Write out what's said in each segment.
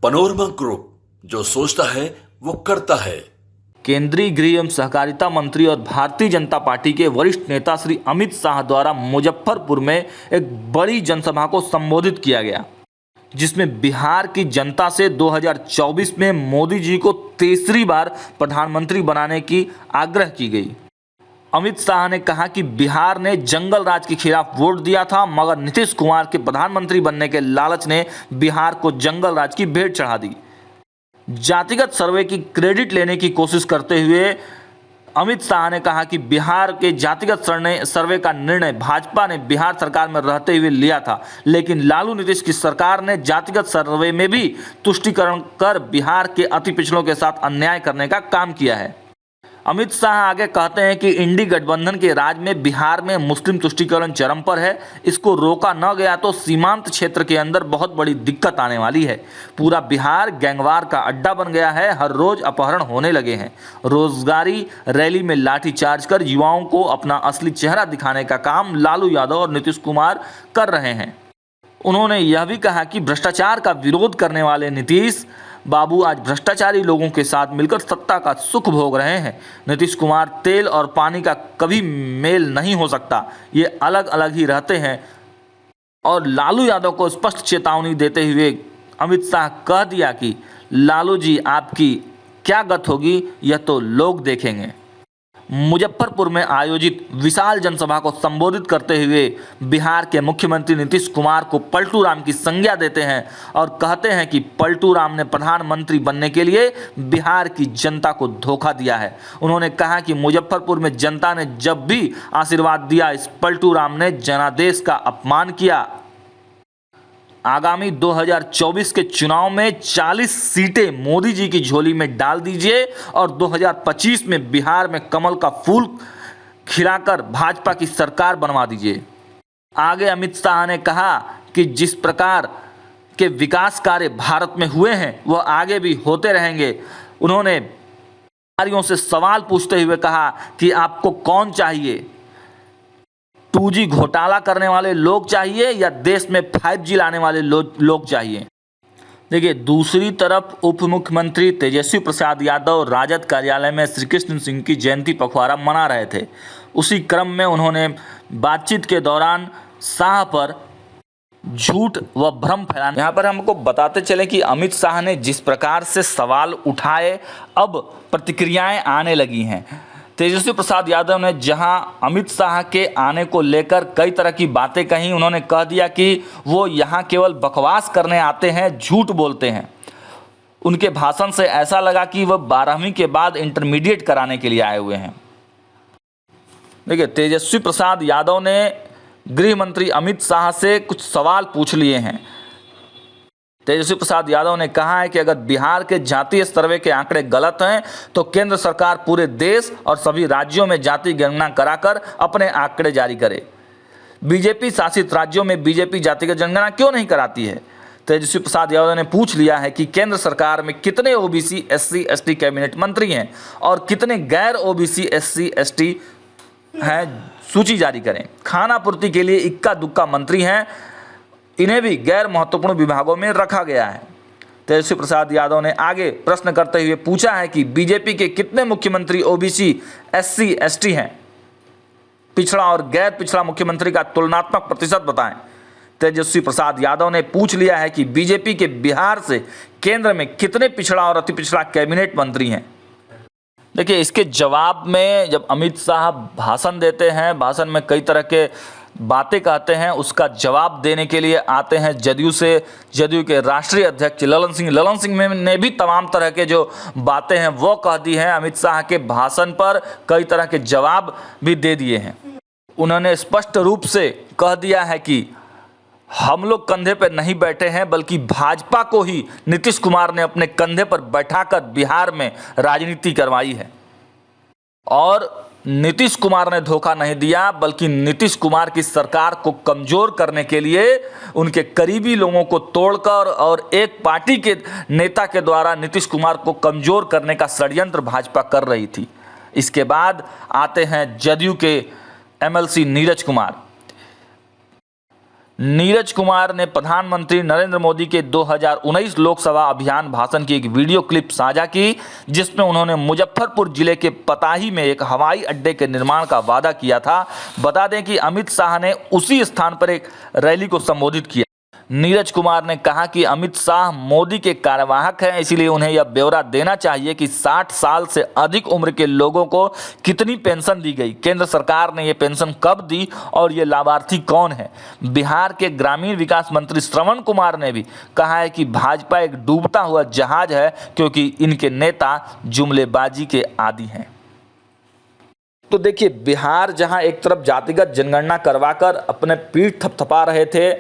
Panorama group, जो सोचता है वो करता है। केंद्रीय गृह एवं सहकारिता मंत्री और भारतीय जनता पार्टी के वरिष्ठ नेता श्री अमित शाह द्वारा मुजफ्फरपुर में एक बड़ी जनसभा को संबोधित किया गया, जिसमें बिहार की जनता से 2024 में मोदी जी को तीसरी बार प्रधानमंत्री बनाने की आग्रह की गई। अमित शाह ने कहा कि बिहार ने जंगल राज के खिलाफ वोट दिया था, मगर नीतीश कुमार के प्रधानमंत्री बनने के लालच ने बिहार को जंगल राज की भेंट चढ़ा दी। जातिगत सर्वे की क्रेडिट लेने की कोशिश करते हुए अमित शाह ने कहा कि बिहार के जातिगत सर्वे का निर्णय भाजपा ने बिहार सरकार में रहते हुए लिया था, लेकिन लालू नीतीश की सरकार ने जातिगत सर्वे में भी तुष्टीकरण कर बिहार के अति पिछड़ों के साथ अन्याय करने का काम किया है। अमित शाह आगे कहते हैं कि इंडी गठबंधन के राज में बिहार में मुस्लिम तुष्टीकरण चरम पर है। इसको रोका न गया तो सीमांत क्षेत्र के अंदर बहुत बड़ी दिक्कत आने वाली है। पूरा बिहार गैंगवार का अड्डा बन गया है। हर रोज अपहरण होने लगे हैं। रोजगारी रैली में लाठीचार्ज कर युवाओं को अपना असली चेहरा दिखाने का काम लालू यादव और नीतीश कुमार कर रहे हैं। उन्होंने यह भी कहा कि भ्रष्टाचार का विरोध करने वाले नीतीश बाबू आज भ्रष्टाचारी लोगों के साथ मिलकर सत्ता का सुख भोग रहे हैं। नीतीश कुमार तेल और पानी का कभी मेल नहीं हो सकता, ये अलग अलग ही रहते हैं। और लालू यादव को स्पष्ट चेतावनी देते हुए अमित शाह कह दिया कि लालू जी, आपकी क्या गत होगी यह तो लोग देखेंगे। मुजफ्फरपुर में आयोजित विशाल जनसभा को संबोधित करते हुए बिहार के मुख्यमंत्री नीतीश कुमार को पलटू राम की संज्ञा देते हैं और कहते हैं कि पलटू राम ने प्रधानमंत्री बनने के लिए बिहार की जनता को धोखा दिया है। उन्होंने कहा कि मुजफ्फरपुर में जनता ने जब भी आशीर्वाद दिया, इस पलटू राम ने जनादेश का अपमान किया। आगामी 2024 के चुनाव में 40 सीटें मोदी जी की झोली में डाल दीजिए और 2025 में बिहार में कमल का फूल खिलाकर भाजपा की सरकार बनवा दीजिए। आगे अमित शाह ने कहा कि जिस प्रकार के विकास कार्य भारत में हुए हैं वह आगे भी होते रहेंगे। उन्होंने अधिकारियों से सवाल पूछते हुए कहा कि आपको कौन चाहिए, 2G घोटाला करने वाले लोग चाहिए या देश में 5G लाने वाले लोग चाहिए। देखिए, दूसरी तरफ उप मुख्यमंत्री तेजस्वी प्रसाद यादव राजद कार्यालय में श्री कृष्ण सिंह की जयंती पखवाड़ा मना रहे थे। उसी क्रम में उन्होंने बातचीत के दौरान शाह पर झूठ व भ्रम फैलाने, यहाँ पर हमको बताते चले कि अमित शाह ने जिस प्रकार से सवाल उठाए, अब प्रतिक्रियाएं आने लगी हैं। तेजस्वी प्रसाद यादव ने जहां अमित शाह के आने को लेकर कई तरह की बातें कही, उन्होंने कह दिया कि वो यहां केवल बकवास करने आते हैं, झूठ बोलते हैं। उनके भाषण से ऐसा लगा कि वह 12वीं के बाद इंटरमीडिएट कराने के लिए आए हुए हैं। देखिए, तेजस्वी प्रसाद यादव ने गृह मंत्री अमित शाह से कुछ सवाल पूछ लिए हैं। तेजस्वी प्रसाद यादव ने कहा है कि अगर बिहार के जातीय सर्वे के आंकड़े गलत हैं तो केंद्र सरकार पूरे देश और सभी राज्यों में जाति गणना कराकर अपने आंकड़े जारी करे। बीजेपी शासित राज्यों में बीजेपी जातिगत जनगणना क्यों नहीं कराती है? तेजस्वी प्रसाद यादव ने पूछ लिया है कि केंद्र सरकार में कितने ओबीसी एससी एसटी कैबिनेट मंत्री हैं और कितने गैर ओबीसी एससी एसटी हैं, सूची जारी करें। खाना पूर्ति के लिए इक्का दुक्का मंत्री हैं, इन्हें भी गैर महत्वपूर्ण विभागों में रखा गया है। तेजस्वी प्रसाद यादव ने आगे प्रश्न करते हुए पूछा है कि बीजेपी के कितने मुख्यमंत्री ओबीसी एससी एसटी हैं? पिछड़ा और गैर पिछड़ा मुख्यमंत्री का तुलनात्मक प्रतिशत बताएं। तेजस्वी प्रसाद यादव ने पूछ लिया है कि बीजेपी के बिहार से केंद्र में कितने पिछड़ा और अति पिछड़ा कैबिनेट मंत्री हैं। देखिए, इसके जवाब में जब अमित शाह भाषण देते हैं, भाषण में कई तरह के बातें कहते हैं, उसका जवाब देने के लिए आते हैं जदयू से। जदयू के राष्ट्रीय अध्यक्ष ललन सिंह ने भी तमाम तरह के जो बातें हैं वो कह दी हैं। अमित शाह के भाषण पर कई तरह के जवाब भी दे दिए हैं। उन्होंने स्पष्ट रूप से कह दिया है कि हम लोग कंधे पर नहीं बैठे हैं, बल्कि भाजपा को ही नीतीश कुमार ने अपने कंधे पर बैठाकर बिहार में राजनीति करवाई है। और नीतीश कुमार ने धोखा नहीं दिया, बल्कि नीतीश कुमार की सरकार को कमजोर करने के लिए उनके करीबी लोगों को तोड़कर और एक पार्टी के नेता के द्वारा नीतीश कुमार को कमजोर करने का षड्यंत्र भाजपा कर रही थी। इसके बाद आते हैं जदयू के एमएलसी नीरज कुमार। नीरज कुमार ने प्रधानमंत्री नरेंद्र मोदी के 2019 लोकसभा अभियान भाषण की एक वीडियो क्लिप साझा की, जिसमें उन्होंने मुजफ्फरपुर जिले के पताही में एक हवाई अड्डे के निर्माण का वादा किया था। बता दें कि अमित शाह ने उसी स्थान पर एक रैली को संबोधित किया। नीरज कुमार ने कहा कि अमित शाह मोदी के कार्यवाहक हैं, इसीलिए उन्हें यह ब्यौरा देना चाहिए कि 60 साल से अधिक उम्र के लोगों को कितनी पेंशन दी गई, केंद्र सरकार ने ये पेंशन कब दी और ये लाभार्थी कौन है। बिहार के ग्रामीण विकास मंत्री श्रवण कुमार ने भी कहा है कि भाजपा एक डूबता हुआ जहाज है, क्योंकि इनके नेता जुमलेबाजी के आदी हैं। तो देखिए, बिहार जहां एक तरफ जातिगत जनगणना करवाकर अपने पीठ थपथपा रहे थे,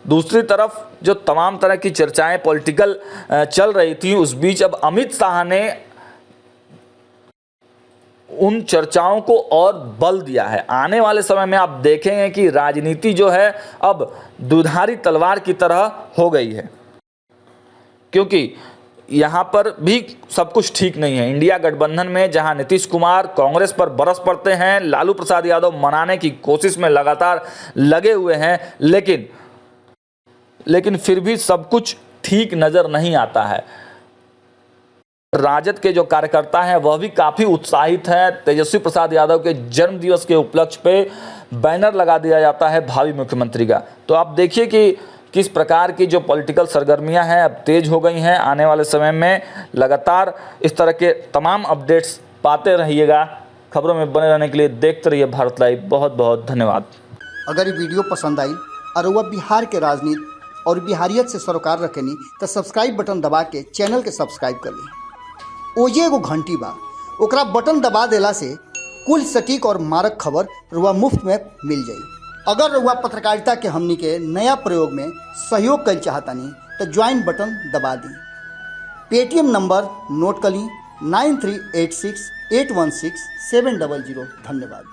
दूसरी तरफ जो तमाम तरह की चर्चाएं पॉलिटिकल चल रही थी, उस बीच अब अमित शाह ने उन चर्चाओं को और बल दिया है। आने वाले समय में आप देखेंगे कि राजनीति जो है अब दुधारी तलवार की तरह हो गई है, क्योंकि यहाँ पर भी सब कुछ ठीक नहीं है। इंडिया गठबंधन में जहाँ नीतीश कुमार कांग्रेस पर बरस पड़ते हैं, लालू प्रसाद यादव मनाने की कोशिश में लगातार लगे हुए हैं, लेकिन फिर भी सब कुछ ठीक नजर नहीं आता है। राजद के जो कार्यकर्ता हैं वह भी काफ़ी उत्साहित हैं। तेजस्वी प्रसाद यादव के जन्म दिवस के उपलक्ष्य पे बैनर लगा दिया जाता है भावी मुख्यमंत्री का। तो आप देखिए कि किस प्रकार की जो पॉलिटिकल सरगर्मियां हैं अब तेज हो गई हैं। आने वाले समय में लगातार इस तरह के तमाम अपडेट्स पाते रहिएगा। खबरों में बने रहने के लिए देखते रहिए भारत लाइव। बहुत बहुत धन्यवाद। अगर ये वीडियो पसंद आई और वह बिहार के राजनीति और बिहारियत से सरोकार रखेनी तो सब्सक्राइब बटन दबा के चैनल के सब्सक्राइब कर ली। ओजे एगो घंटी बा, ओकरा बटन दबा देला से कुल सटीक और मारक खबर रुआ मुफ्त में मिल जाई। अगर रुआ पत्रकारिता के हमनी के नया प्रयोग में सहयोग कर चाहतानी तो ज्वाइन बटन दबा दी। पेटीएम नंबर नोट कर ली 9386816700। धन्यवाद।